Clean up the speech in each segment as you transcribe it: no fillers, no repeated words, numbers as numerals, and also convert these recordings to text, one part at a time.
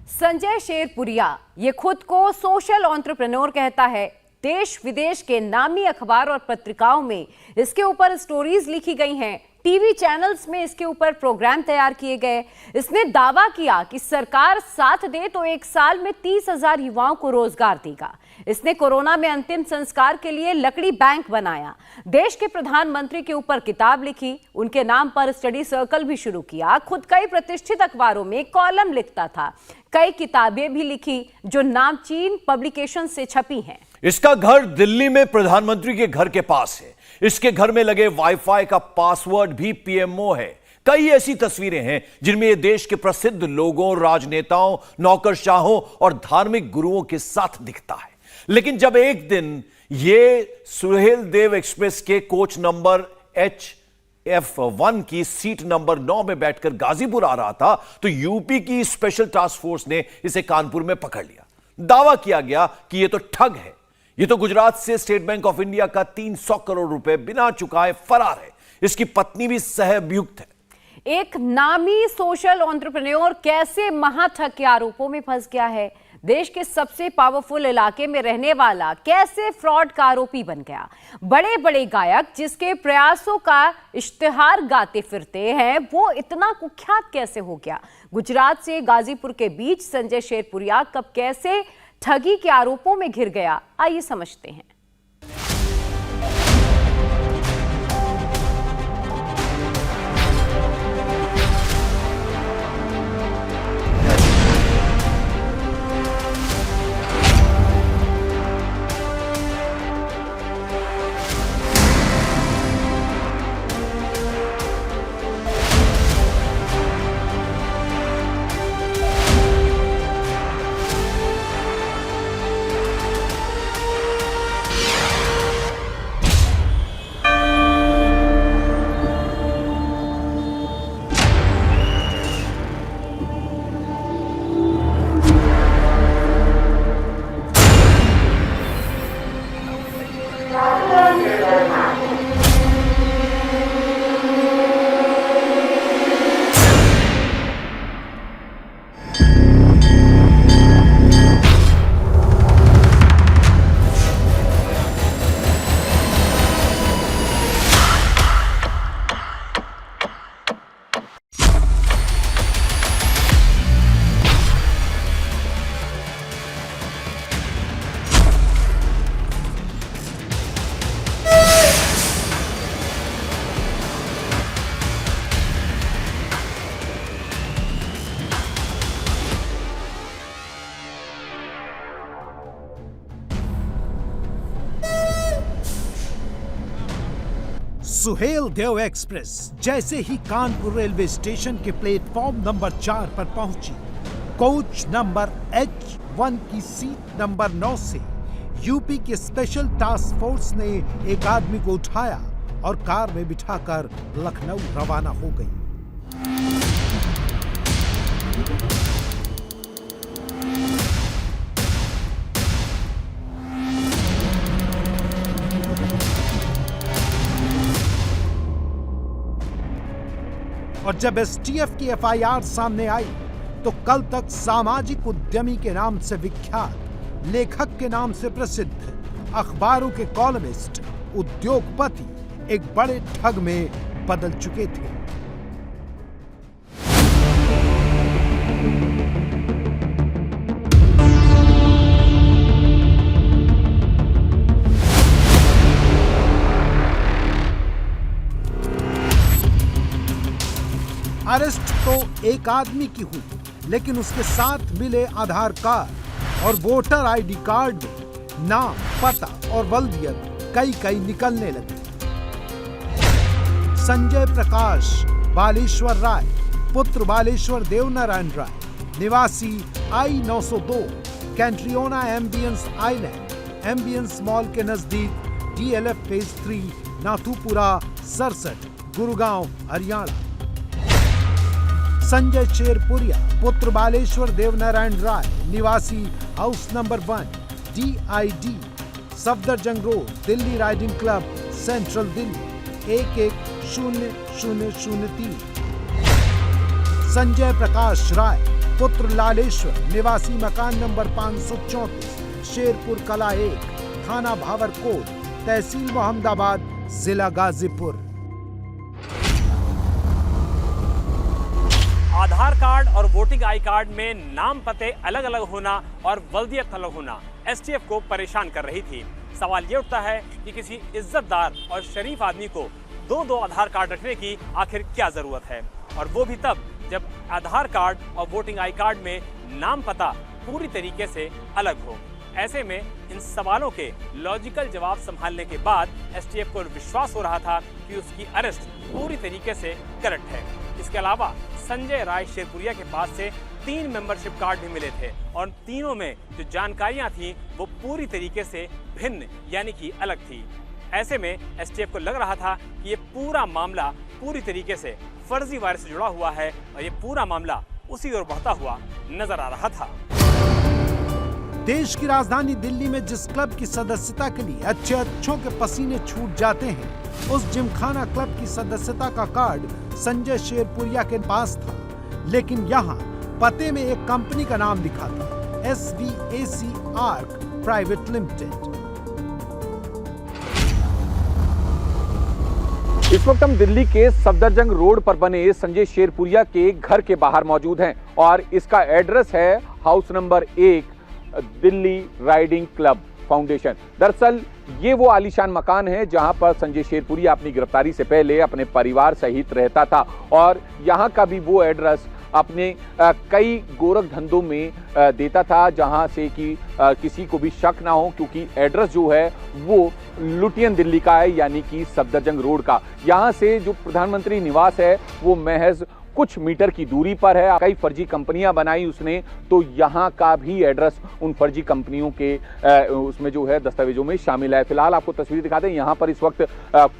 संजय शेरपुरिया ये खुद को सोशल एंटरप्रेन्योर कहता है। देश विदेश के नामी अखबार और पत्रिकाओं में इसके ऊपर स्टोरीज लिखी गई हैं, टीवी चैनल्स में इसके ऊपर प्रोग्राम तैयार किए गए। इसने दावा किया कि सरकार साथ दे तो 1 साल में 30,000 युवाओं को रोजगार देगा। इसने कोरोना में अंतिम संस्कार के लिए लकड़ी बैंक बनाया, देश के प्रधानमंत्री के ऊपर किताब लिखी, उनके नाम पर स्टडी सर्कल भी शुरू किया, खुद कई प्रतिष्ठित अखबारों में कॉलम लिखता था, कई किताबें भी लिखी जो नामचीन पब्लिकेशन से छपी हैं। इसका घर दिल्ली में प्रधानमंत्री के घर के पास है। इसके घर में लगे वाईफाई का पासवर्ड भी पीएमओ है। कई ऐसी तस्वीरें हैं जिनमें ये देश के प्रसिद्ध लोगों, राजनेताओं, नौकरशाहों और धार्मिक गुरुओं के साथ दिखता है। लेकिन जब एक दिन ये सुहेल देव एक्सप्रेस के कोच नंबर HF1 की सीट नंबर 9 में बैठकर गाजीपुर आ रहा था तो यूपी की स्पेशल टास्क फोर्स ने इसे कानपुर में पकड़ लिया। दावा किया गया कि यह तो ठग है, ये तो गुजरात से स्टेट बैंक ऑफ इंडिया का 300 करोड़ रुपए बिना चुकाए फरार है। इसकी पत्नी भी सहअभियुक्त है। एक नामी सोशल एंटरप्रेन्योर कैसे महाठग के आरोपों में फंस गया है? देश के सबसे पावरफुल इलाके में रहने वाला कैसे फ्रॉड का आरोपी बन गया? बड़े बड़े गायक जिसके प्रयासों का इश्तिहार गाते फिरते हैं, वो इतना कुख्यात कैसे हो गया? गुजरात से गाजीपुर के बीच संजय शेरपुरिया कब कैसे ठगी के आरोपों में घिर गया, आइए समझते हैं। सुहेल देव एक्सप्रेस जैसे ही कानपुर रेलवे स्टेशन के प्लेटफॉर्म नंबर 4 पर पहुंची, कोच नंबर H1 की सीट नंबर 9 से यूपी के स्पेशल टास्क फोर्स ने एक आदमी को उठाया और कार में बिठाकर लखनऊ रवाना हो गई। और जब एसटीएफ की एफआईआर सामने आई तो कल तक सामाजिक उद्यमी के नाम से विख्यात, लेखक के नाम से प्रसिद्ध, अखबारों के कॉलमिस्ट, उद्योगपति एक बड़े ठग में बदल चुके थे। अरेस्ट तो एक आदमी की हुई, लेकिन उसके साथ मिले आधार कार्ड और वोटर आईडी कार्ड में नाम, पता और वल्दियत कई निकलने लगे। संजय प्रकाश बालेश्वर राय, पुत्र बालेश्वर देवनारायण राय, निवासी I-902, Catriona Ambience Island, Ambience Mall के नजदीक, DLF फेज 3, नाथुपुरा, सरसठ, गुरुगांव, हरियाणा। संजय शेरपुरिया, पुत्र बालेश्वर देवनारायण राय, निवासी house number 1, DID, Safdarjung Road, Delhi Riding Club, Central Delhi, 110003। Sanjay Prakash Rai, पुत्र लालेश्वर निवासी मकान नंबर 534 शेरपुर कला 1 थाना भावरकोट तहसील मोहम्मदाबाद जिला गाजीपुर। आधार कार्ड और वोटिंग आई कार्ड में नाम पते अलग अलग होना और वल्दियत अलग होना एसटीएफ को परेशान कर रही थी। सवाल ये उठता है कि किसी इज्जतदार और शरीफ आदमी को दो आधार कार्ड रखने की आखिर क्या जरूरत है, और वो भी तब जब आधार कार्ड और वोटिंग आई कार्ड में नाम पता पूरी तरीके से अलग हो। ऐसे में इन सवालों के लॉजिकल जवाब संभालने के बाद एसटीएफ को विश्वास हो रहा था कि उसकी अरेस्ट पूरी तरीके से करेक्ट है। इसके अलावा संजय राय शेरपुरिया के पास से 3 मेंबरशिप कार्ड भी मिले थे और तीनों में जो जानकारियां थी वो पूरी तरीके से भिन्न यानी कि अलग थी। ऐसे में एसटीएफ को लग रहा था कि ये पूरा मामला पूरी तरीके से फर्जी वायरस से जुड़ा हुआ है और ये पूरा मामला उसी ओर बढ़ता हुआ नजर आ रहा था। देश की राजधानी दिल्ली में जिस क्लब की सदस्यता के लिए अच्छों के पसीने छूट जाते हैं, उस जिमखाना क्लब की सदस्यता का कार्ड संजय शेरपुरिया के पास था, लेकिन यहाँ पते में एक कंपनी का नाम लिखा था, SVAC आर्क प्राइवेट लिमिटेड। इस वक्त हम दिल्ली के सफदरजंग रोड पर बने संजय शेरपुरिया के घर के बाहर मौजूद हैं और इसका एड्रेस है house number 1 Delhi Riding club foundation. दरअसल ये वो आलीशान मकान है जहां पर संजय शेरपुरिया अपनी गिरफ्तारी से पहले अपने परिवार सहित रहता था और यहां का भी वो एड्रेस अपने कई गोरख धंधों में देता था जहां से कि किसी को भी शक ना हो, क्योंकि एड्रेस जो है वो लुटियन दिल्ली का है यानी कि सफदरजंग रोड का। यहां से जो प्रधानमंत्री निवास है वो महज कुछ मीटर की दूरी पर है। कई फर्जी कंपनियां बनाई उसने, तो यहाँ का भी एड्रेस उन फर्जी कंपनियों के उसमें जो है दस्तावेजों में शामिल है। फिलहाल आपको तस्वीर दिखाते हैं, यहाँ पर इस वक्त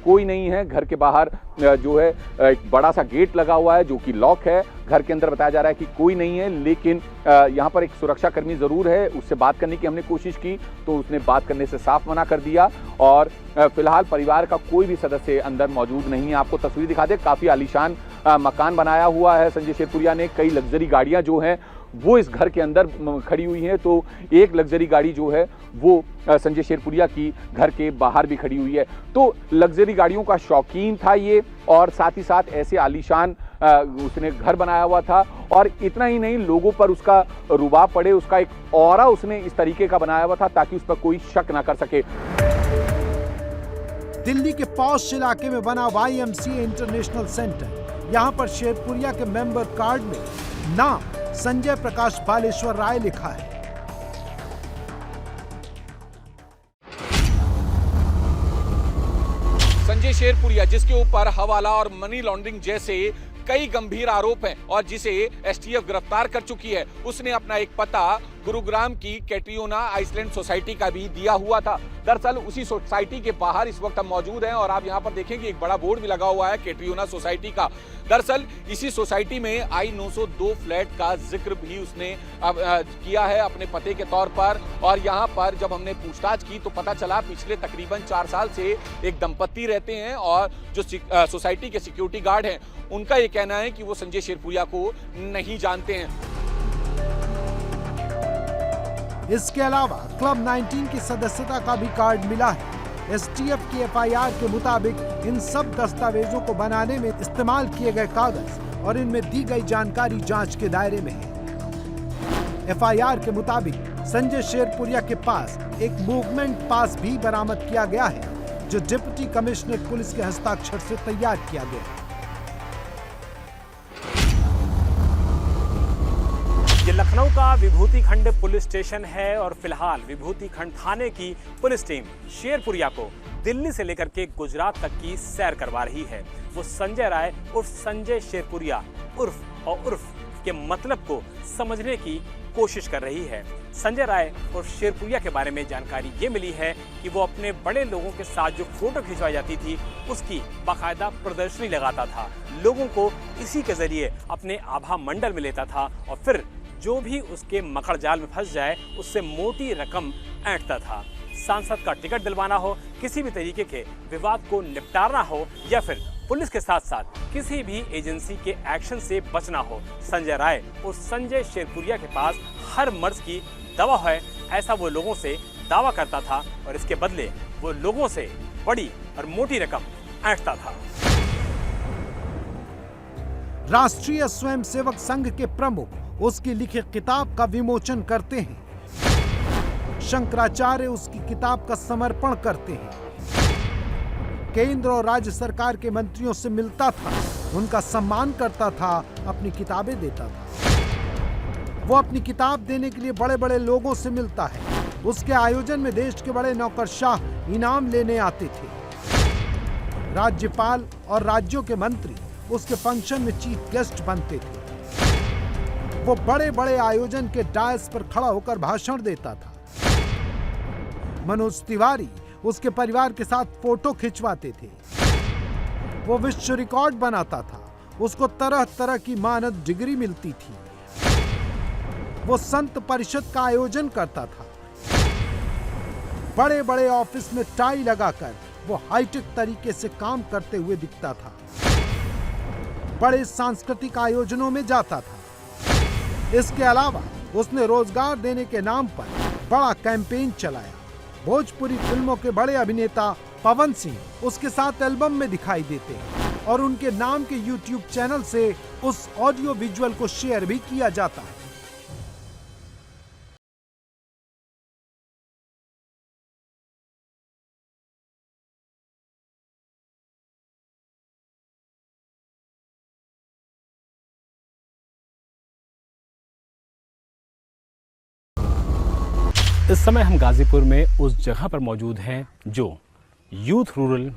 कोई नहीं है। घर के बाहर जो है एक बड़ा सा गेट लगा हुआ है जो कि लॉक है। घर के अंदर बताया जा रहा है कि कोई नहीं है, लेकिन यहाँ पर एक सुरक्षा कर्मी जरूर है। उससे बात करने की हमने कोशिश की तो उसने बात करने से साफ मना कर दिया और फिलहाल परिवार का कोई भी सदस्य अंदर मौजूद नहीं है। आपको तस्वीर दिखा दे, काफी आलीशान मकान बनाया हुआ है संजय शेरपुरिया ने। कई लग्जरी गाड़ियां जो हैं वो इस घर के अंदर खड़ी हुई हैं, तो एक लग्जरी गाड़ी जो है वो संजय शेरपुरिया की घर के बाहर भी खड़ी हुई है। तो लग्जरी गाड़ियों का शौकीन था ये और साथ ही साथ ऐसे आलीशान उसने घर बनाया हुआ था। और इतना ही नहीं, लोगों पर उसका रुबाब पड़े, उसका एक ऑरा उसने इस तरीके का बनाया हुआ था ताकि उस पर कोई शक ना कर सके। दिल्ली के पॉश इलाके में बना YMCA इंटरनेशनल सेंटर, यहाँ पर शेरपुरिया के मेंबर कार्ड में नाम संजय प्रकाश बालेश्वर राय लिखा है। संजय शेरपुरिया जिसके ऊपर हवाला और मनी लॉन्ड्रिंग जैसे कई गंभीर आरोप हैं और जिसे एसटीएफ गिरफ्तार कर चुकी है, उसने अपना एक पता गुरुग्राम की कैट्रियोना आइसलैंड सोसाइटी का भी दिया हुआ था। दरअसल उसी सोसाइटी के बाहर इस वक्त हम मौजूद हैं और आप यहां पर देखेंगे एक बड़ा बोर्ड भी लगा हुआ है कैट्रियोना सोसाइटी का। दरअसल इसी सोसाइटी में I-902 फ्लैट का जिक्र भी उसने किया है अपने पते के तौर पर। और यहां पर जब हमने पूछताछ की तो पता चला पिछले तकरीबन 4 साल से एक दंपत्ति रहते हैं और जो सोसाइटी के सिक्योरिटी गार्ड हैं उनका ये कहना है कि वो संजय शेरपुरिया को नहीं जानते हैं। इसके अलावा क्लब 19 की सदस्यता का भी कार्ड मिला है। एसटीएफ की FIR के मुताबिक इन सब दस्तावेजों को बनाने में इस्तेमाल किए गए कागज और इनमें दी गई जानकारी जांच के दायरे में है। FIR के मुताबिक संजय शेरपुरिया के पास एक मूवमेंट पास भी बरामद किया गया है जो डिप्टी कमिश्नर पुलिस के हस्ताक्षर से तैयार किया गया है। ये लखनऊ का विभूति खंड पुलिस स्टेशन है और फिलहाल विभूति खंड थाने की पुलिस टीम शेरपुरिया को दिल्ली से लेकर के गुजरात तक की सैर करवा रही है। वो संजय राय उर्फ संजय शेरपुरिया उर्फ के मतलब को समझने की कोशिश कर रही है। संजय राय उर्फ शेरपुरिया के बारे में जानकारी ये मिली है कि वो अपने बड़े लोगों के साथ जो फोटो खिंचवाई जाती थी उसकी बाकायदा प्रदर्शनी लगाता था, लोगों को इसी के जरिए अपने आभा मंडल में लेता था और फिर जो भी उसके मकड़ जाल में फंस जाए उससे मोटी रकम ऐंठता था। सांसद का टिकट दिलवाना हो, किसी भी तरीके के विवाद को निपटाना हो या फिर पुलिस के साथ साथ किसी भी एजेंसी के एक्शन से बचना हो, संजय राय उस संजय शेरपुरिया के पास हर मर्ज की दवा है, ऐसा वो लोगों से दावा करता था और इसके बदले वो लोगों से बड़ी और मोटी रकम ऐंठता था। राष्ट्रीय स्वयंसेवक संघ के प्रमुख उसकी लिखी किताब का विमोचन करते हैं। शंकराचार्य उसकी किताब का समर्पण करते हैं। केंद्र और राज्य सरकार के मंत्रियों से मिलता था, उनका सम्मान करता था, अपनी किताबें देता था। वो अपनी किताब देने के लिए बड़े बड़े लोगों से मिलता है। उसके आयोजन में देश के बड़े नौकरशाह इनाम लेने आते थे। राज्यपाल और राज्यों के मंत्री उसके फंक्शन में चीफ गेस्ट बनते थे। वो बड़े बड़े आयोजन के डायस पर खड़ा होकर भाषण देता था। मनोज तिवारी उसके परिवार के साथ फोटो खिंचवाते थे। वो विश्व रिकॉर्ड बनाता था। उसको तरह तरह की मानद डिग्री मिलती थी। वो संत परिषद का आयोजन करता था। बड़े बड़े ऑफिस में टाई लगाकर वो हाईटेक तरीके से काम करते हुए दिखता था। बड़े सांस्कृतिक आयोजनों में जाता था। इसके अलावा उसने रोजगार देने के नाम पर बड़ा कैंपेन चलाया। भोजपुरी फिल्मों के बड़े अभिनेता पवन सिंह उसके साथ एल्बम में दिखाई देते हैं और उनके नाम के यूट्यूब चैनल से उस ऑडियो विजुअल को शेयर भी किया जाता है। इस समय हम गाजीपुर में उस जगह पर मौजूद हैं जो यूथ रूरल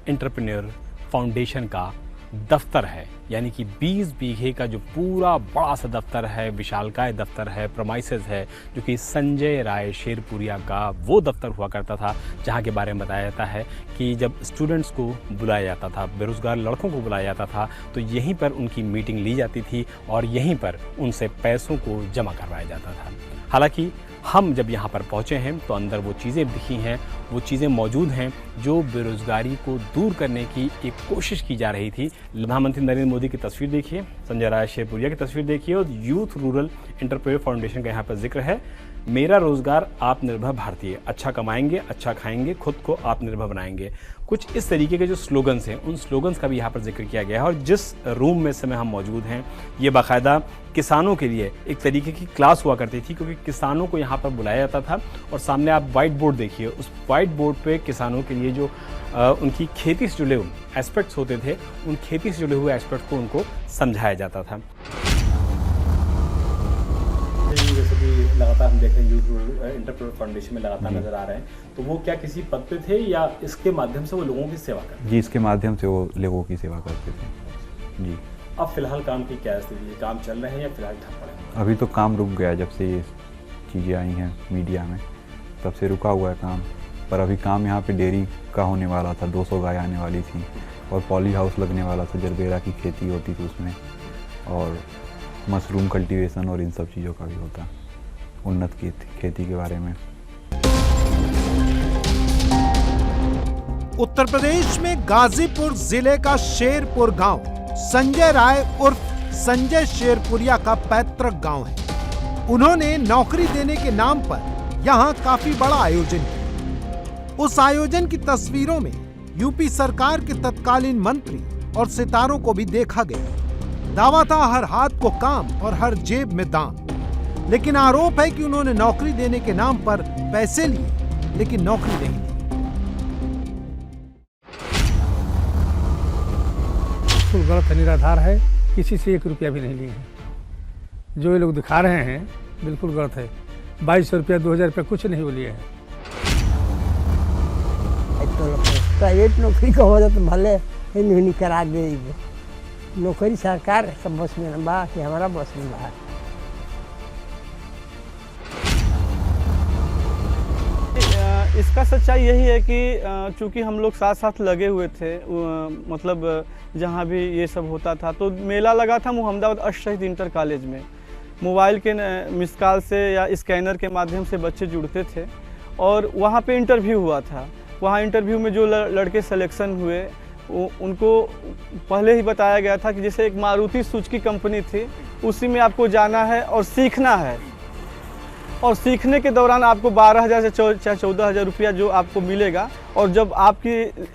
एंटरप्रेन्योर फाउंडेशन का दफ्तर है, यानी कि 20 बीघे का जो पूरा बड़ा सा दफ्तर है, विशालकाय दफ्तर है, प्रमाइसेस है, जो कि संजय राय शेरपुरिया का वो दफ्तर हुआ करता था, जहाँ के बारे में बताया जाता है कि जब स्टूडेंट्स को बुलाया जाता था, बेरोजगार लड़कों को बुलाया जाता था, तो यहीं पर उनकी मीटिंग ली जाती थी और यहीं पर उनसे पैसों को जमा करवाया जाता था। हालांकि हम जब यहाँ पर पहुँचे हैं तो अंदर वो चीज़ें दिखी हैं, वो चीज़ें मौजूद हैं जो बेरोज़गारी को दूर करने की एक कोशिश की जा रही थी। प्रधानमंत्री नरेंद्र मोदी की तस्वीर देखिए, संजय राय शेरपुरिया की तस्वीर देखिए और यूथ रूरल एंटरप्रेन्योर फाउंडेशन का यहाँ पर जिक्र है। मेरा रोजगार आत्मनिर्भर भारतीय, अच्छा कमाएंगे, अच्छा खाएंगे, खुद को आत्मनिर्भर बनाएंगे। कुछ इस तरीके के जो स्लोगन्स हैं, उन स्लोगन्स का भी यहाँ पर जिक्र किया गया है। और जिस रूम में इस समय हम मौजूद हैं, ये बाकायदा किसानों के लिए एक तरीके की क्लास हुआ करती थी, क्योंकि किसानों को यहाँ पर बुलाया जाता था। और सामने आप वाइट बोर्ड देखिए, उस वाइट बोर्ड पे किसानों के लिए जो उनकी खेती से जुड़े हुए एस्पेक्ट्स होते थे, उन खेती से जुड़े हुए एस्पेक्ट को उनको समझाया जाता था। जैसे कि लगातार हम देख रहे हैं यूथ रूरल एंटरप्रेन्योर फाउंडेशन में लगातार नजर आ रहे हैं, तो वो क्या किसी पद पे थे या इसके माध्यम से वो लोगों की सेवा करते थे? जी, इसके माध्यम से वो लोगों की सेवा करते थे जी। अब फिलहाल काम की क्या स्थिति है? काम चल रहे हैं या फिलहाल ठप पड़े हैं? अभी तो काम रुक गया, जब से ये चीज़ें आई हैं मीडिया में तब से रुका हुआ है काम। पर अभी काम यहाँ पे डेयरी का होने वाला था, 200 गाय आने वाली थी और पॉली हाउस लगने वाला था, जरबेरा की खेती होती थी उसमें, और मशरूम कल्टीवेशन और इन सब चीज़ों का भी होता, उन्नत खेती के बारे में। उत्तर प्रदेश में गाजीपुर जिले का शेरपुर गांव संजय राय उर्फ संजय शेरपुरिया का पैतृक गांव है। उन्होंने नौकरी देने के नाम पर यहां काफी बड़ा आयोजन किया। उस आयोजन की तस्वीरों में यूपी सरकार के तत्कालीन मंत्री और सितारों को भी देखा गया। दावा था हर हाथ को काम और हर जेब में दाम। लेकिन आरोप है कि उन्होंने नौकरी देने के नाम पर पैसे लिए, लेकिन नौकरी नहीं दी। बिल्कुल गलत है, निराधार है, किसी से 1 रुपया भी नहीं लिए हैं। जो ये लोग दिखा रहे हैं बिल्कुल गलत है। 2200 रुपया 2000 रुपया कुछ नहीं वो लिए हैं। प्राइवेट नौकरी का हो जाए तो भले नहीं करा देगी। नौकरी सरकार का बस में बा कि हमारा बस में बा। इसका सच्चाई यही है कि चूँकि हम लोग साथ साथ लगे हुए थे, मतलब जहाँ भी ये सब होता था, तो मेला लगा था मुहम्मदाबाद अशरफ इंटर कॉलेज में। मोबाइल के मिस कॉल से या स्कैनर के माध्यम से बच्चे जुड़ते थे और वहाँ पे इंटरव्यू हुआ था। वहाँ इंटरव्यू में जो लड़के सिलेक्शन हुए उनको पहले ही बताया गया था कि जैसे एक मारुति सुजुकी कंपनी थी, उसी में आपको जाना है और सीखना है, और सीखने के दौरान आपको 12,000 से 14,000 रुपया जो आपको मिलेगा, और जब आपकी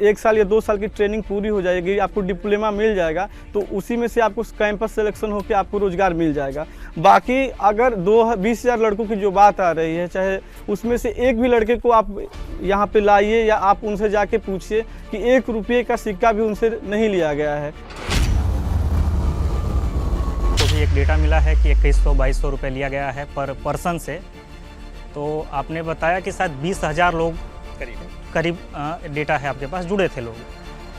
1 साल या 2 साल की ट्रेनिंग पूरी हो जाएगी, आपको डिप्लोमा मिल जाएगा, तो उसी में से आपको कैंपस सिलेक्शन होकर आपको रोज़गार मिल जाएगा। बाकी अगर 20,000 लड़कों की जो बात आ रही है, चाहे उसमें से एक भी लड़के को आप यहाँ पे लाइए या आप उनसे जाके पूछिए कि 1 रुपये का सिक्का भी उनसे नहीं लिया गया है। तो भी एक डेटा मिला है कि 2100-2200 रुपये लिया गया है पर पर्सन से। तो आपने बताया कि शायद 20,000 लोग करीब डेटा है आपके पास, जुड़े थे लोग,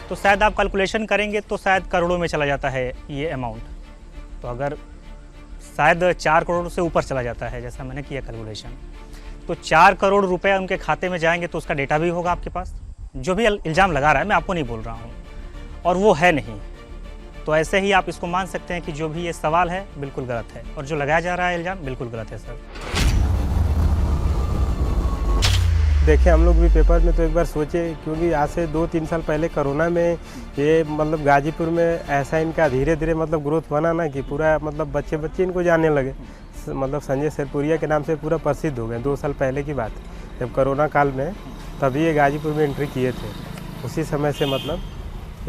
तो शायद आप कैलकुलेशन करेंगे तो शायद करोड़ों में चला जाता है ये अमाउंट। तो अगर शायद 4 करोड़ से ऊपर चला जाता है, जैसा मैंने किया कैलकुलेशन, तो 4 करोड़ रुपए उनके खाते में जाएंगे, तो उसका डेटा भी होगा आपके पास। जो भी इल्ज़ाम लगा रहा है, मैं आपको नहीं बोल रहा हूँ, और वो है नहीं, तो ऐसे ही आप इसको मान सकते हैं कि जो भी ये सवाल है बिल्कुल गलत है, और जो लगाया जा रहा है इल्ज़ाम बिल्कुल गलत है सर। देखिए, हम लोग भी पेपर में तो एक बार सोचे, क्योंकि आज से 2-3 साल पहले कोरोना में ये मतलब गाजीपुर में ऐसा इनका धीरे धीरे मतलब ग्रोथ बना ना कि पूरा मतलब बच्चे इनको जानने लगे, मतलब संजय शेरपुरिया के नाम से पूरा प्रसिद्ध हो गए। 2 साल पहले की बात, जब कोरोना काल में तभी ये गाजीपुर में एंट्री किए थे। उसी समय से मतलब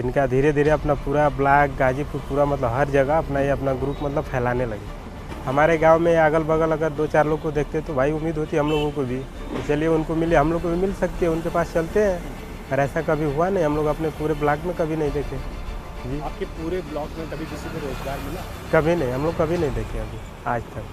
इनका धीरे धीरे अपना पूरा ब्लॉक गाजीपुर पूरा मतलब हर जगह अपना ये अपना ग्रुप मतलब फैलाने लगे। हमारे गांव में अगल बगल अगर 2-4 लोग को देखते तो भाई उम्मीद होती हम लोगों को भी, तो चलिए उनको मिले, हम लोग को भी मिल सकती है, उनके पास चलते हैं। पर ऐसा कभी हुआ नहीं, हम लोग अपने पूरे ब्लॉक में कभी नहीं देखे जी। आपके पूरे ब्लॉक में कभी किसी को रोजगार मिला? कभी नहीं, हम लोग कभी नहीं देखे अभी आज तक।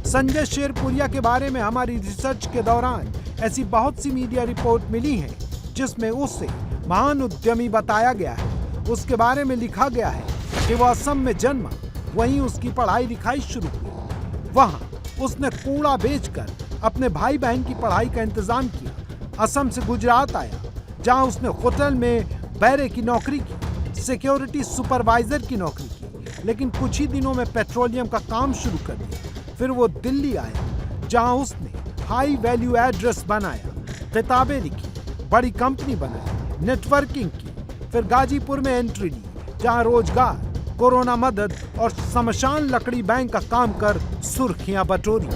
संजय शेरपुरिया के बारे में हमारी रिसर्च के दौरान ऐसी बहुत सी मीडिया रिपोर्ट मिली हैं जिसमें उसे महान उद्यमी बताया गया है। उसके बारे में लिखा गया है कि वह असम में जन्मा, वहीं उसकी पढ़ाई लिखाई शुरू हुई। वहां उसने कूड़ा बेचकर अपने भाई बहन की पढ़ाई का इंतजाम किया। असम से गुजरात आया, जहां उसने होटल में बैरे की नौकरी की, सिक्योरिटी सुपरवाइजर की नौकरी की, लेकिन कुछ ही दिनों में पेट्रोलियम का काम शुरू कर दिया। फिर वो दिल्ली आया, जहां उसने हाई वैल्यू एड्रेस बनाया, किताबें लिखी, बड़ी कंपनी बनाई, नेटवर्किंग की। फिर गाजीपुर में एंट्री ली, जहां रोजगार, कोरोना मदद और शमशान लकड़ी बैंक का काम कर सुर्खियां बटोरी।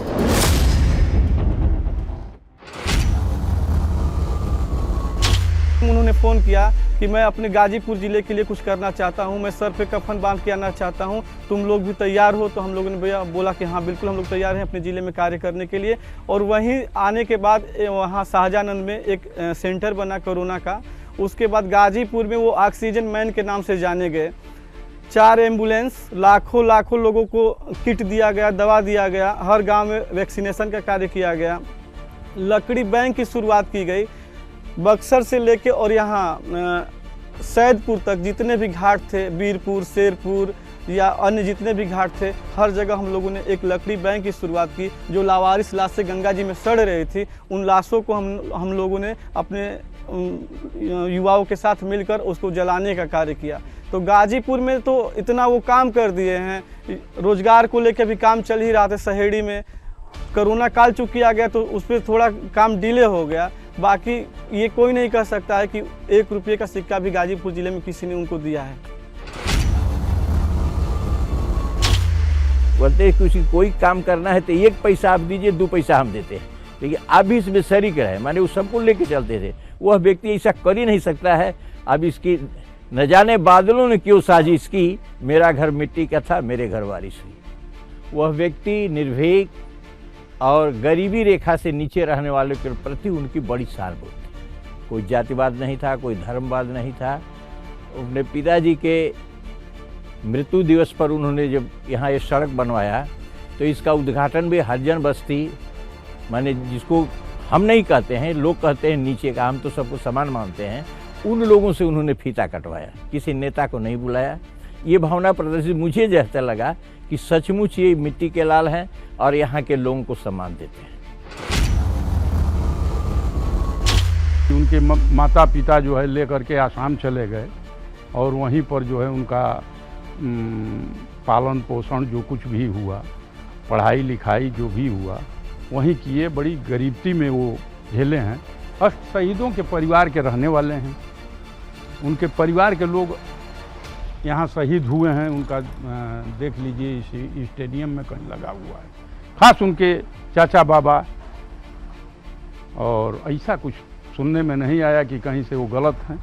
उन्होंने फ़ोन किया कि मैं अपने गाजीपुर ज़िले के लिए कुछ करना चाहता हूं, मैं सर पे कफन बांध के आना चाहता हूं, तुम लोग भी तैयार हो? तो हम लोगों ने भैया बोला कि हाँ बिल्कुल हम लोग तैयार हैं अपने ज़िले में कार्य करने के लिए। और वहीं आने के बाद वहाँ शाहजहानंद में एक सेंटर बना कोरोना का। उसके बाद गाजीपुर में वो ऑक्सीजन मैन के नाम से जाने गए। 4 एम्बुलेंस, लाखों लोगों को किट दिया गया, दवा दिया गया, हर गांव में वैक्सीनेशन का कार्य किया गया, लकड़ी बैंक की शुरुआत की गई। बक्सर से लेके और यहाँ सैदपुर तक जितने भी घाट थे, बीरपुर, शेरपुर या अन्य जितने भी घाट थे, हर जगह हम लोगों ने एक लकड़ी बैंक की शुरुआत की। जो लावारिस लाशें गंगा जी में सड़ रही थी, उन लाशों को हम लोगों ने अपने युवाओं के साथ मिलकर उसको जलाने का कार्य किया। तो गाजीपुर में तो इतना वो काम कर दिए हैं, रोजगार को लेकर भी काम चल ही रहा था। सहेड़ी में कोरोना काल चूँकि किया गया तो उस पर थोड़ा काम डिले हो गया। बाकी ये कोई नहीं कह सकता है कि 1 रुपये का सिक्का भी गाजीपुर जिले में किसी ने उनको दिया है। बोलते हैं किसी कोई काम करना है तो 1 पैसा आप दीजिए, 2 पैसा हम देते हैं, लेकिन आप भी इसमें शरीक रहे, माने वो सबको लेके चलते थे। वह व्यक्ति ऐसा कर ही नहीं सकता है। अब इसकी न जाने बादलों ने क्यों साजिश की, मेरा घर मिट्टी का था, मेरे घर बारिश हुई। वह व्यक्ति निर्भीक और गरीबी रेखा से नीचे रहने वालों के प्रति उनकी बड़ी सहानुभूति थी। कोई जातिवाद नहीं था, कोई धर्मवाद नहीं था। अपने पिताजी के मृत्यु दिवस पर उन्होंने जब यहाँ ये सड़क बनवाया तो इसका उद्घाटन भी हरिजन बस्ती, माने जिसको हम नहीं कहते हैं, लोग कहते हैं नीचे का, हम तो सबको समान मानते हैं, उन लोगों से उन्होंने फीता कटवाया। किसी नेता को नहीं बुलाया। ये भावना प्रदर्शित मुझे जैसा लगा कि सचमुच ये मिट्टी के लाल हैं और यहाँ के लोगों को सम्मान देते हैं। उनके माता पिता जो है लेकर के आसाम चले गए और वहीं पर जो है उनका पालन पोषण जो कुछ भी हुआ, पढ़ाई लिखाई जो भी हुआ वहीं किए। बड़ी गरीबी में वो झेले हैं अष्ट शहीदों के परिवार के रहने वाले हैं। उनके परिवार के लोग यहाँ शहीद हुए हैं। उनका देख लीजिए इस स्टेडियम में कहीं लगा हुआ है, खास उनके चाचा बाबा। और ऐसा कुछ सुनने में नहीं आया कि कहीं से वो गलत हैं।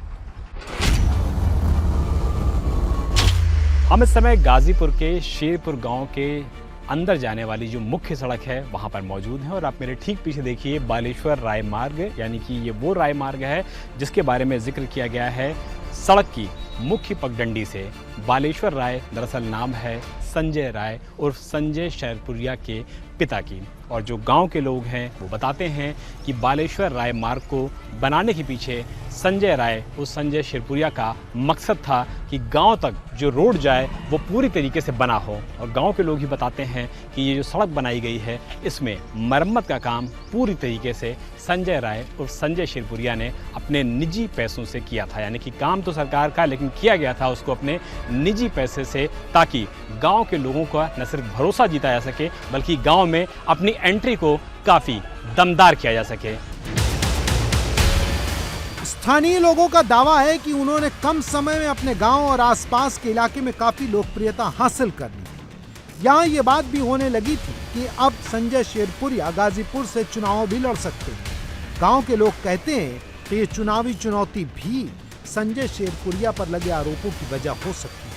हम इस समय गाजीपुर के शेरपुर गांव के अंदर जाने वाली जो मुख्य सड़क है वहां पर मौजूद हैं और आप मेरे ठीक पीछे देखिए बालेश्वर राय मार्ग, यानी कि ये वो राय मार्ग है जिसके बारे में जिक्र किया गया है सड़क की मुख्य पगडंडी से। बालेश्वर राय दरअसल नाम है संजय राय उर्फ संजय शेरपुरिया के पिता की। और जो गांव के लोग हैं वो बताते हैं कि बालेश्वर राय मार्ग को बनाने के पीछे संजय राय उस संजय शेरपुरिया का मकसद था कि गांव तक जो रोड जाए वो पूरी तरीके से बना हो। और गांव के लोग ही बताते हैं कि ये जो सड़क बनाई गई है इसमें मरम्मत का काम पूरी तरीके से संजय राय उर्फ संजय शेरपुरिया ने अपने निजी पैसों से किया था। यानी कि काम तो सरकार का, लेकिन किया गया था उसको अपने निजी पैसे से, ताकि गांव के लोगों का न सिर्फ भरोसा जीता जा सके बल्कि गांव में अपनी एंट्री को काफी दमदार किया जा सके। स्थानीय लोगों का दावा है कि उन्होंने कम समय में अपने गांव और आसपास के इलाके में काफी लोकप्रियता हासिल कर ली थी। यहाँ ये बात भी होने लगी थी कि अब संजय शेरपुरिया गाजीपुर से चुनाव भी लड़ सकते हैं। गांव के लोग कहते हैं कि ये चुनावी चुनौती भी संजय शेरपुरिया पर लगे आरोपों की वजह हो सकती है।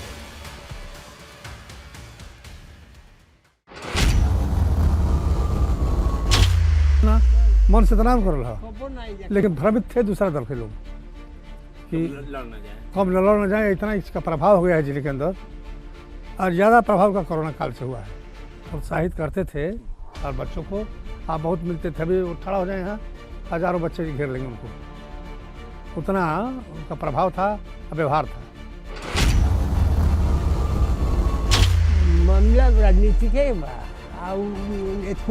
मन से तनाव कर रहा, लेकिन भ्रमित थे दूसरा दल के लोग कि कब लड़ न जाए। इतना इसका प्रभाव हो गया है जिले के अंदर, और ज़्यादा प्रभाव का कोरोना काल से हुआ है। प्रोत्साहित करते थे और बच्चों को आप बहुत मिलते थे। अभी खड़ा हो जाए यहाँ हजारों बच्चे घेर लेंगे उनको, उतना उनका प्रभाव था, व्यवहार था। मामला राजनीति के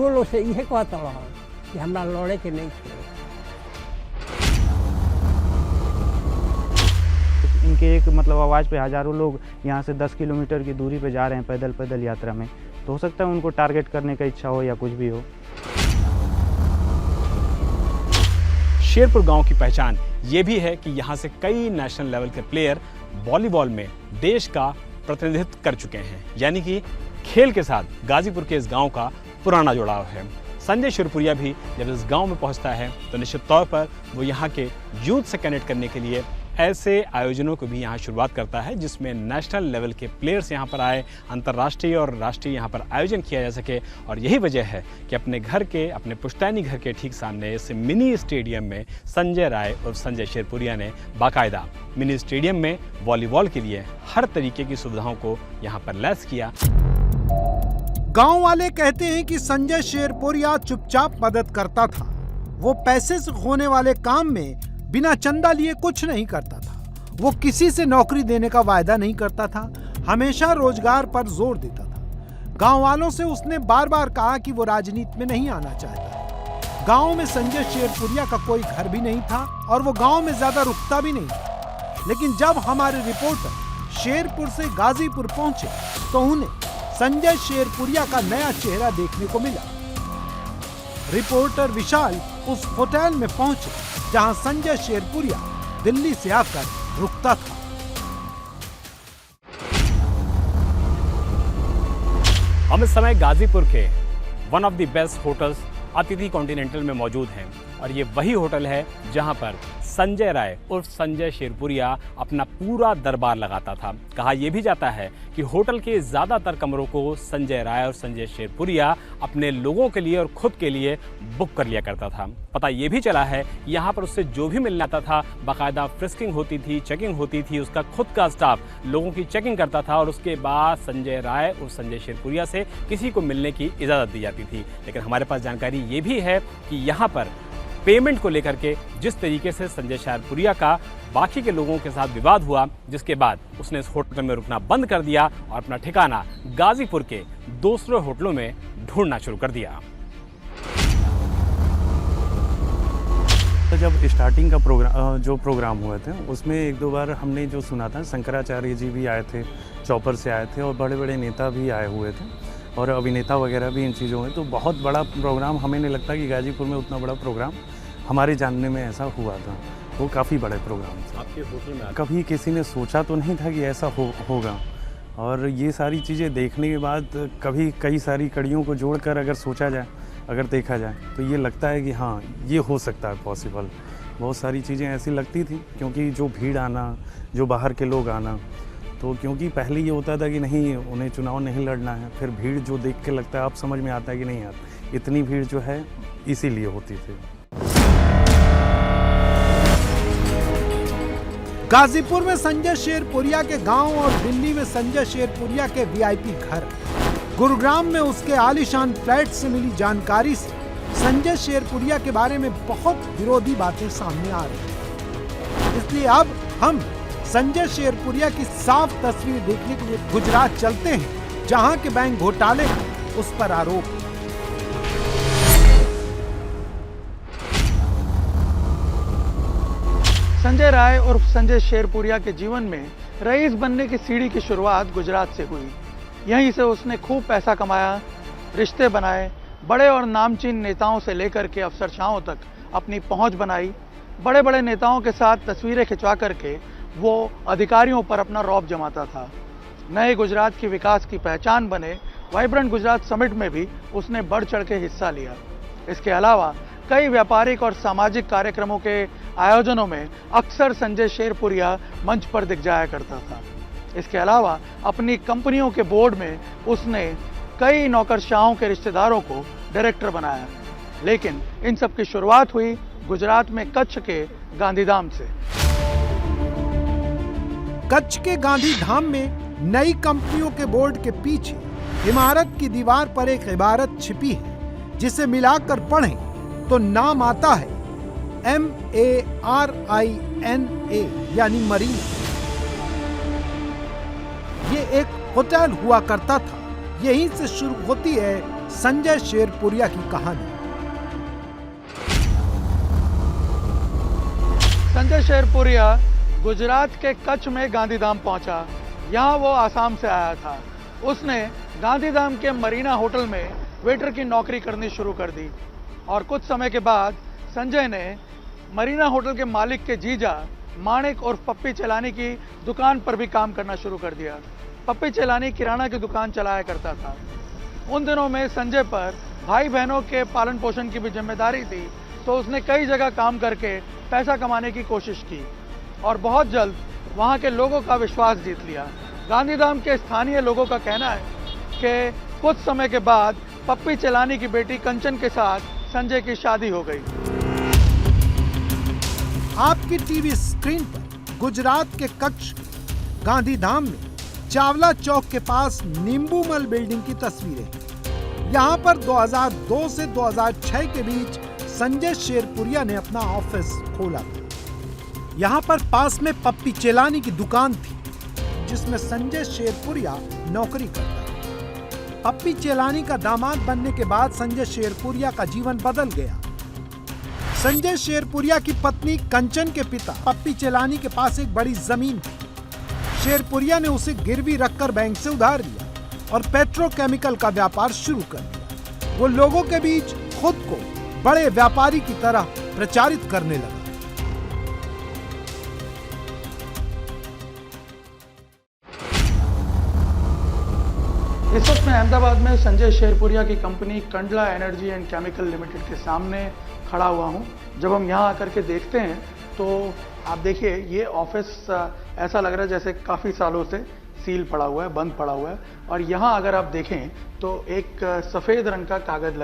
लोग से यह कहता रहा कि हमरा लड़े के नहीं थे। इनके एक मतलब आवाज़ पे हजारों लोग यहाँ से 10 किलोमीटर की दूरी पे जा रहे हैं पैदल यात्रा में, तो हो सकता है उनको टारगेट करने का इच्छा हो या कुछ भी हो। शेरपुर गांव की पहचान ये भी है कि यहाँ से कई नेशनल लेवल के प्लेयर वॉलीबॉल में देश का प्रतिनिधित्व कर चुके हैं। यानी कि खेल के साथ गाजीपुर के इस गांव का पुराना जुड़ाव है। संजय शेरपुरिया भी जब इस गांव में पहुंचता है तो निश्चित तौर पर वो यहाँ के यूथ से कनेक्ट करने के लिए ऐसे आयोजनों को भी यहाँ शुरुआत करता है जिसमें नेशनल लेवल के प्लेयर्स यहाँ पर आए, अंतर्राष्ट्रीय और राष्ट्रीय यहाँ पर आयोजन किया जा सके। और यही वजह है कि अपने पुश्तैनी घर के ठीक सामने इस मिनी स्टेडियम में संजय राय और संजय शेरपुरिया ने बाकायदा मिनी स्टेडियम में वॉलीबॉल के लिए हर तरीके की सुविधाओं को यहाँ पर लैस किया। गांव वाले कहते हैं कि संजय शेरपुरिया चुपचाप मदद करता था। वो पैसे से होने वाले काम में बिना चंदा लिए कुछ नहीं करता था। वो किसी से नौकरी देने का वायदा नहीं करता था, हमेशा रोजगार पर जोर देता था। गांव वालों से उसने बार बार कहा कि वो राजनीति में नहीं आना चाहता। गांव में संजय शेरपुरिया का कोई घर भी नहीं था और वो गांव में ज्यादा रुकता भी नहीं था। लेकिन जब हमारे रिपोर्टर शेरपुर से गाजीपुर पहुंचे तो उन्हें संजय शेरपुरिया का नया चेहरा देखने को मिला। रिपोर्टर विशाल उस होटल में पहुंचे जहां संजय शेरपुरिया दिल्ली से आकर रुकता था। हम इस समय गाजीपुर के one of the best hotels अतिथि कॉन्टिनेंटल में मौजूद हैं और ये वही होटल है जहां पर संजय राय उर्फ संजय शेरपुरिया अपना पूरा दरबार लगाता था। कहा यह भी जाता है कि होटल के ज़्यादातर कमरों को संजय राय और संजय शेरपुरिया अपने लोगों के लिए और खुद के लिए बुक कर लिया करता था। पता यह भी चला है कि यहाँ पर उससे जो भी मिलना आता था बाकायदा फ्रिस्किंग होती थी, चेकिंग होती थी। उसका खुद का स्टाफ लोगों की चेकिंग करता था और उसके बाद संजय राय और संजय शेरपुरिया से किसी को मिलने की इजाज़त दी जाती थी। लेकिन हमारे पास जानकारी ये भी है कि यहाँ पर पेमेंट को लेकर के जिस तरीके से संजय शेरपुरिया का बाकी के लोगों के साथ विवाद हुआ, जिसके बाद उसने इस होटल में रुकना बंद कर दिया और अपना ठिकाना गाजीपुर के दूसरे होटलों में ढूंढना शुरू कर दिया। तो जब स्टार्टिंग का प्रोग्राम हुए थे उसमें एक दो बार हमने जो सुना था शंकराचार्य जी भी आए थे, चौपर से आए थे और बड़े बड़े नेता भी आए हुए थे और अभिनेता वगैरह भी इन चीज़ों में। तो बहुत बड़ा प्रोग्राम हमें नहीं लगता कि गाजीपुर में उतना बड़ा प्रोग्राम हमारे जानने में ऐसा हुआ था। वो काफ़ी बड़े प्रोग्राम थे। आपके होटल में कभी किसी ने सोचा तो नहीं था कि ऐसा होगा। और ये सारी चीज़ें देखने के बाद कभी कई सारी कड़ियों को जोड़कर अगर सोचा जाए, अगर देखा जाए, तो ये लगता है कि हाँ, ये हो सकता है पॉसिबल। बहुत सारी चीज़ें ऐसी लगती थी, क्योंकि जो भीड़ आना, जो बाहर के लोग आना, तो क्योंकि पहले ये होता था कि नहीं, उन्हें चुनाव नहीं लड़ना है, फिर भीड़ जो देख के लगता है, अब समझ में आता है कि नहीं यार, इतनी भीड़ जो है इसीलिए होती थी। गाजीपुर में संजय शेरपुरिया के गांव और दिल्ली में संजय शेरपुरिया के वीआईपी घर, गुरुग्राम में उसके आलीशान फ्लैट से मिली जानकारी से संजय शेरपुरिया के बारे में बहुत विरोधी बातें सामने आ रही हैं। इसलिए अब हम संजय शेरपुरिया की साफ तस्वीर देखने के लिए गुजरात चलते हैं, जहां के बैंक घोटाले का उस पर आरोप है। संजय राय और संजय शेरपुरिया के जीवन में रईस बनने की सीढ़ी की शुरुआत गुजरात से हुई। यहीं से उसने खूब पैसा कमाया, रिश्ते बनाए, बड़े और नामचीन नेताओं से लेकर के अफसरशाहों तक अपनी पहुंच बनाई। बड़े बड़े नेताओं के साथ तस्वीरें खिंचवा करके वो अधिकारियों पर अपना रौब जमाता था। नए गुजरात की विकास की पहचान बने वाइब्रेंट गुजरात समिट में भी उसने बढ़ चढ़ के हिस्सा लिया। इसके अलावा कई व्यापारिक और सामाजिक कार्यक्रमों के आयोजनों में अक्सर संजय शेरपुरिया मंच पर दिख जाया करता था। इसके अलावा अपनी कंपनियों के बोर्ड में उसने कई नौकरशाहों के रिश्तेदारों को डायरेक्टर बनाया। लेकिन इन सब की शुरुआत हुई गुजरात में कच्छ के गांधीधाम से। कच्छ के गांधीधाम में नई कंपनियों के बोर्ड के पीछे इमारत की दीवार पर एक इबारत छिपी है, जिसे मिलाकर पढ़ें तो नाम आता है MARINA, यानी मरीना। ये एक होटल हुआ करता था। यहीं से शुरू होती है संजय शेरपुरिया की कहानी। संजय शेरपुरिया गुजरात के कच्छ में गांधीधाम पहुंचा। यहाँ वो आसाम से आया था। उसने गांधीधाम के मरीना होटल में वेटर की नौकरी करनी शुरू कर दी और कुछ समय के बाद संजय ने मरीना होटल के मालिक के जीजा माणिक और पप्पी चेलानी की दुकान पर भी काम करना शुरू कर दिया। पप्पी चेलानी किराना की दुकान चलाया करता था। उन दिनों में संजय पर भाई बहनों के पालन पोषण की भी जिम्मेदारी थी, तो उसने कई जगह काम करके पैसा कमाने की कोशिश की और बहुत जल्द वहाँ के लोगों का विश्वास जीत लिया। गांधीधाम के स्थानीय लोगों का कहना है कि कुछ समय के बाद पप्पी चेलानी की बेटी कंचन के साथ संजय की शादी हो गई। आपकी टीवी स्क्रीन पर गुजरात के कच्छ गांधीधाम में चावला चौक के पास नींबूमल बिल्डिंग की तस्वीरें। यहाँ पर 2002 से 2006 के बीच संजय शेरपुरिया ने अपना ऑफिस खोला था। यहाँ पर पास में पप्पी चेलानी की दुकान थी, जिसमें संजय शेरपुरिया नौकरी करता था। पप्पी चेलानी का दामाद बनने के बाद संजय शेरपुरिया का जीवन बदल गया। संजय शेरपुरिया की पत्नी कंचन के पिता पप्पी चेलानी के पास एक बड़ी जमीन थी। शेरपुरिया ने उसे गिरवी रखकर बैंक से उधार लिया और पेट्रोकेमिकल का व्यापार शुरू कर दिया। वो लोगों के बीच खुद को बड़े व्यापारी की तरह प्रचारित करने लगा। इस वक्त मैं अहमदाबाद में संजय शेरपुरिया की company Kandla energy and chemical limited के सामने खड़ा हुआ हूं। जब हम यहां आकर के देखते हैं तो आप देखिए, ये ऑफिस ऐसा लग रहा है जैसे काफ़ी सालों से सील पड़ा हुआ है, बंद पड़ा हुआ है। और यहाँ अगर आप देखें तो एक सफ़ेद रंग का कागज़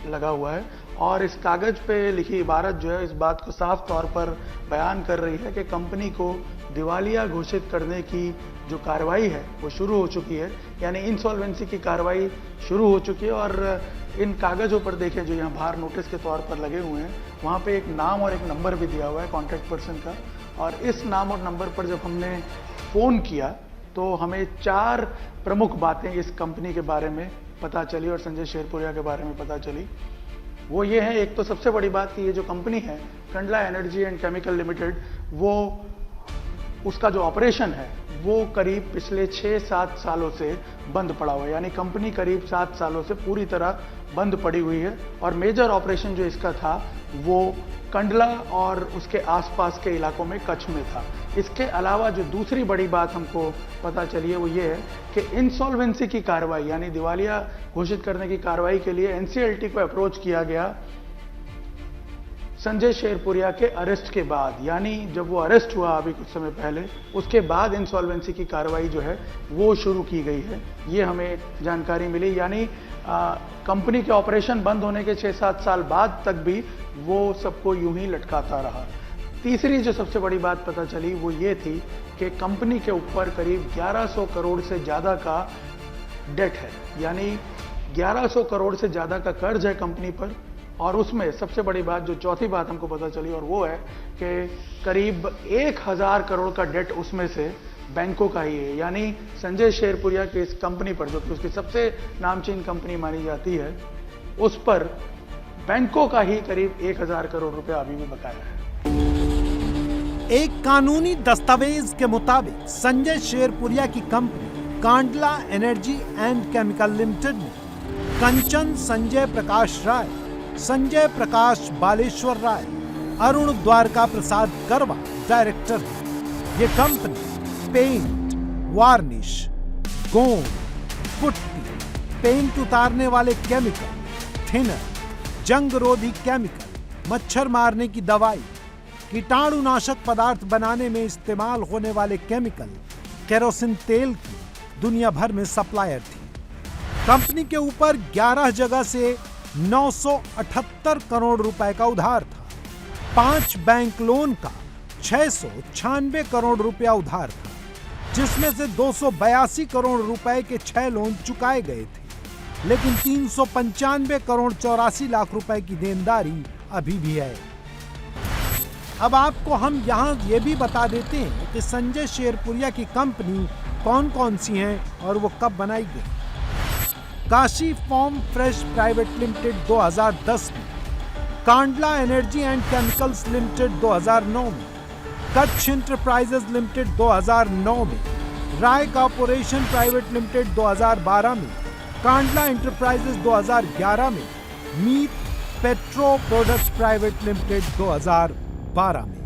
लगा हुआ है और इस कागज़ पे लिखी इबारत जो है इस बात को साफ तौर पर बयान कर रही है कि कंपनी को दिवालिया घोषित करने की जो कार्रवाई है वो शुरू हो चुकी है, यानी इंसॉल्वेंसी की कार्रवाई शुरू हो चुकी है। और इन कागज़ों पर देखें जो यहाँ बाहर नोटिस के तौर पर लगे हुए हैं, वहाँ पे एक नाम और एक नंबर भी दिया हुआ है कॉन्टैक्ट पर्सन का। और इस नाम और नंबर पर जब हमने फ़ोन किया तो हमें 4 प्रमुख बातें इस कंपनी के बारे में पता चली और संजय शेरपुरिया के बारे में पता चली। वो ये है, एक तो सबसे बड़ी बात कि ये जो कंपनी है Kandla energy and chemical limited, वो उसका जो ऑपरेशन है वो करीब पिछले 6-7 सालों से बंद पड़ा हुआ है, यानी कंपनी करीब 7 सालों से पूरी तरह बंद पड़ी हुई है। और मेजर ऑपरेशन जो इसका था वो कंडला और उसके आसपास के इलाकों में, कच्छ में था। इसके अलावा जो दूसरी बड़ी बात हमको पता चली है वो ये है कि इंसॉल्वेंसी की कार्रवाई यानी दिवालिया घोषित करने की कार्रवाई के लिए एनसीएलटी को अप्रोच किया गया संजय शेरपुरिया के अरेस्ट के बाद, यानी जब वो अरेस्ट हुआ अभी कुछ समय पहले, उसके बाद इंसॉल्वेंसी की कार्रवाई जो है वो शुरू की गई है, ये हमें जानकारी मिली। यानी कंपनी के ऑपरेशन बंद होने के 6-7 साल बाद तक भी वो सबको यूं ही लटकाता रहा। तीसरी जो सबसे बड़ी बात पता चली वो ये थी कि कंपनी के ऊपर करीब 1100 करोड़ से ज़्यादा का डेट है, यानी 1100 करोड़ से ज़्यादा का कर्ज है कंपनी पर। और उसमें सबसे बड़ी बात, जो चौथी बात हमको पता चली, और वो है कि करीब 1000 करोड़ का डेट उसमें से बैंकों का ही है। यानी संजय शेरपुरिया की इस कंपनी पर, जो कि उसकी सबसे नामचीन कंपनी मानी जाती है, उस पर बैंकों का ही करीब 1000 करोड़ रुपया अभी भी बकाया है। एक कानूनी दस्तावेज के मुताबिक संजय शेरपुरिया की company Kandla energy and chemical limited में कंचन संजय प्रकाश राय, संजय प्रकाश बालेश्वर राय, अरुण द्वारका प्रसाद करवा डायरेक्टर है। ये कंपनी पेंट, वार्निश, गोंद, पुट्टी, पेंट उतारने वाले केमिकल, थिनर, जंगरोधी केमिकल, मच्छर मारने की दवाई, कीटाणुनाशक पदार्थ बनाने में इस्तेमाल होने वाले केमिकल, केरोसिन तेल की दुनिया भर में सप्लायर थी। कंपनी के ऊपर 11 जगह से 978 करोड़ रुपए का उधार था। 5 बैंक लोन का 696 करोड़ रुपया उधार था, जिसमें से 282 करोड़ रुपए के 6 लोन चुकाए गए थे, लेकिन 395 करोड़ 84 लाख रुपए की देनदारी अभी भी है। अब आपको हम यहां ये भी बता देते हैं कि संजय शेरपुरिया की कंपनी कौन कौन सी हैं और वो कब बनाई गई। Kashi form fresh private limited 2010 में, Kandla energy and chemicals limited 2009 में, कच्छ इंटरप्राइजेज लिमिटेड 2009 में, राय कॉर्पोरेशन प्राइवेट लिमिटेड 2012 में, कांडला इंटरप्राइजेज 2011 में, मीत पेट्रो प्रोडक्ट्स प्राइवेट लिमिटेड 2012 में।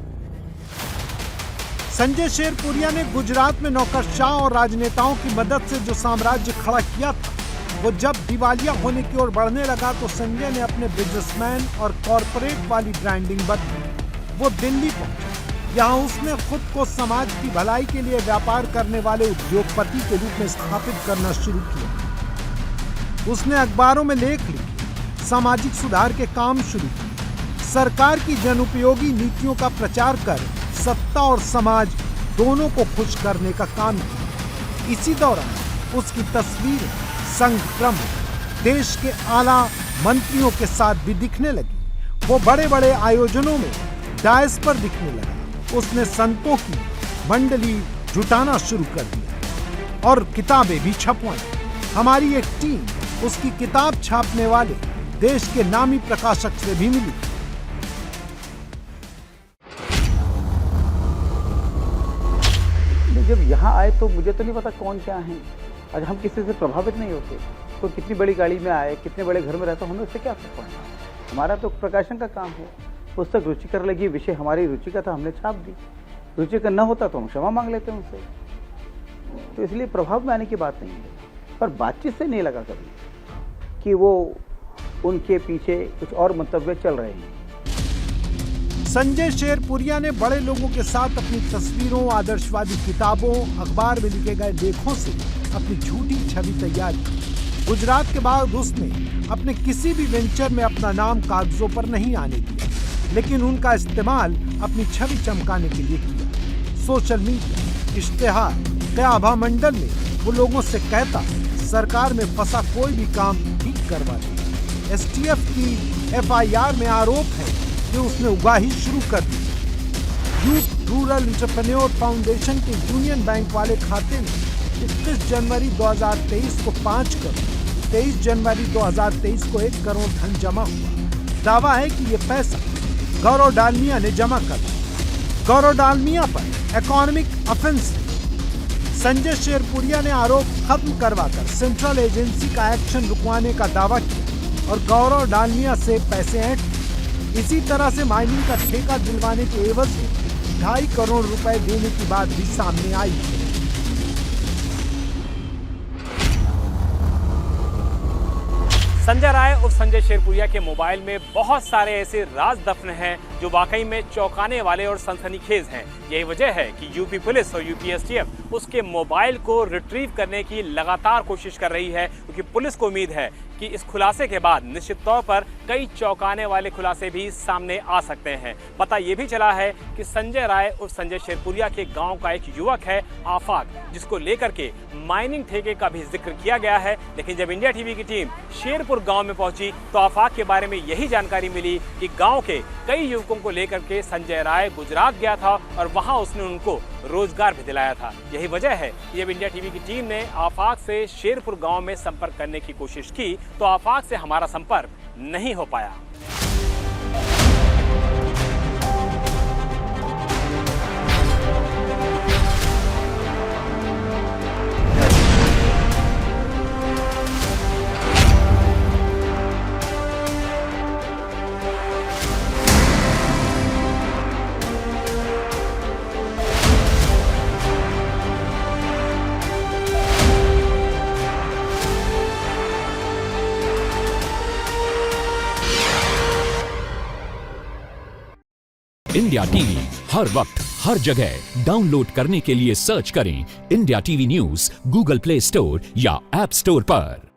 संजय शेरपुरिया ने गुजरात में नौकरशाह और राजनेताओं की मदद से जो साम्राज्य खड़ा किया था, वो जब दिवालिया होने की ओर बढ़ने लगा तो संजय ने अपने बिजनेसमैन और कॉरपोरेट वाली ब्रांडिंग बदली। वो दिल्ली पहुंचा। यहाँ उसने खुद को समाज की भलाई के लिए व्यापार करने वाले उद्योगपति के रूप में स्थापित करना शुरू किया। उसने अखबारों में लेख लिखे, सामाजिक सुधार के काम शुरू किए, सरकार की जनउपयोगी नीतियों का प्रचार कर सत्ता और समाज दोनों को खुश करने का काम किया। इसी दौरान उसकी तस्वीरें संघ प्रमुख, देश के आला मंत्रियों के साथ भी दिखने लगी। वो बड़े बड़े आयोजनों में डायस पर दिखने लगा। उसने संतों की मंडली जुटाना शुरू कर दिया और किताबें भी छपवाई। हमारी एक टीम उसकी किताब छापने वाले देश के नामी प्रकाशक से भी मिली। जब यहाँ आए तो मुझे तो नहीं पता कौन क्या है। आज हम किसी से प्रभावित नहीं होते। कोई कितनी बड़ी गाड़ी में आए, कितने बड़े घर में रहता, हमें उससे क्या फर्क पड़ना। हमारा तो प्रकाशन का काम है। पुस्तक रुचिकर लगी, विषय हमारी रुचि का था, हमने छाप दी। रुचिकर न होता तो हम क्षमा मांग लेते हैं उनसे। तो इसलिए प्रभाव में आने की बात नहीं है। पर बातचीत से नहीं लगा कभी कि वो उनके पीछे कुछ और मंतव्य चल रहे हैं। संजय शेरपुरिया ने बड़े लोगों के साथ अपनी तस्वीरों, आदर्शवादी किताबों, अखबार में लिखे गए लेखों से अपनी झूठी छवि तैयार की। गुजरात के बाद उसने अपने किसी भी वेंचर में अपना नाम कागजों पर नहीं आने दिया, लेकिन उनका इस्तेमाल अपनी छवि चमकाने के लिए किया। सोशल मीडिया, इश्तेहार, क़याभा मंडल में वो लोगों से कहता सरकार में फंसा कोई भी काम ठीक करवा दे। एसटीएफ की एफआईआर में आरोप है कि उसने उगाही शुरू कर दी। यूथ रूरल एंटरप्रेन्योर फाउंडेशन के यूनियन बैंक वाले खाते में 31 जनवरी 2023 को 5 करोड़, 23 जनवरी 2023 को 1 करोड़ धन जमा हुआ। दावा है कि ये पैसा गौरव डालमिया ने जमा कर दिया। गौरव डालमिया पर इकोनॉमिक ऑफेंस संजय शेरपुरिया ने आरोप खत्म करवाकर सेंट्रल एजेंसी का एक्शन रुकवाने का दावा किया और गौरव डालमिया से पैसे ऐंठ। इसी तरह से माइनिंग का ठेका दिलवाने के एवज में 2.5 करोड़ रुपए देने की बात भी सामने आई है। संजय राय उर्फ संजय शेरपुरिया के मोबाइल में बहुत सारे ऐसे राज दफन हैं जो वाकई में चौंकाने वाले और सनसनीखेज हैं। यही वजह है कि यूपी पुलिस और यूपी एसटीएफ उसके मोबाइल को रिट्रीव करने की लगातार कोशिश कर रही है, क्योंकि पुलिस को उम्मीद है कि इस खुलासे के बाद निश्चित तौर पर कई चौंकाने वाले खुलासे भी सामने आ सकते हैं। पता ये भी चला है कि संजय राय उर्फ संजय शेरपुरिया के गांव का एक युवक है आफाक, जिसको लेकर के माइनिंग ठेके का भी जिक्र किया गया है। लेकिन जब इंडिया टीवी की टीम शेरपुर गांव में पहुंची तो आफाक के बारे में यही जानकारी मिली कि गांव के कई युवकों को लेकर के संजय राय गुजरात गया था और वहां उसने उनको रोजगार भी दिलाया था। यही वजह है कि जब इंडिया टीवी की टीम ने आफाक से शेरपुर गांव में संपर्क करने की कोशिश की तो आफाक से हमारा संपर्क नहीं हो पाया। इंडिया टीवी हर वक्त हर जगह डाउनलोड करने के लिए सर्च करें India TV news Google play store या ऐप स्टोर पर।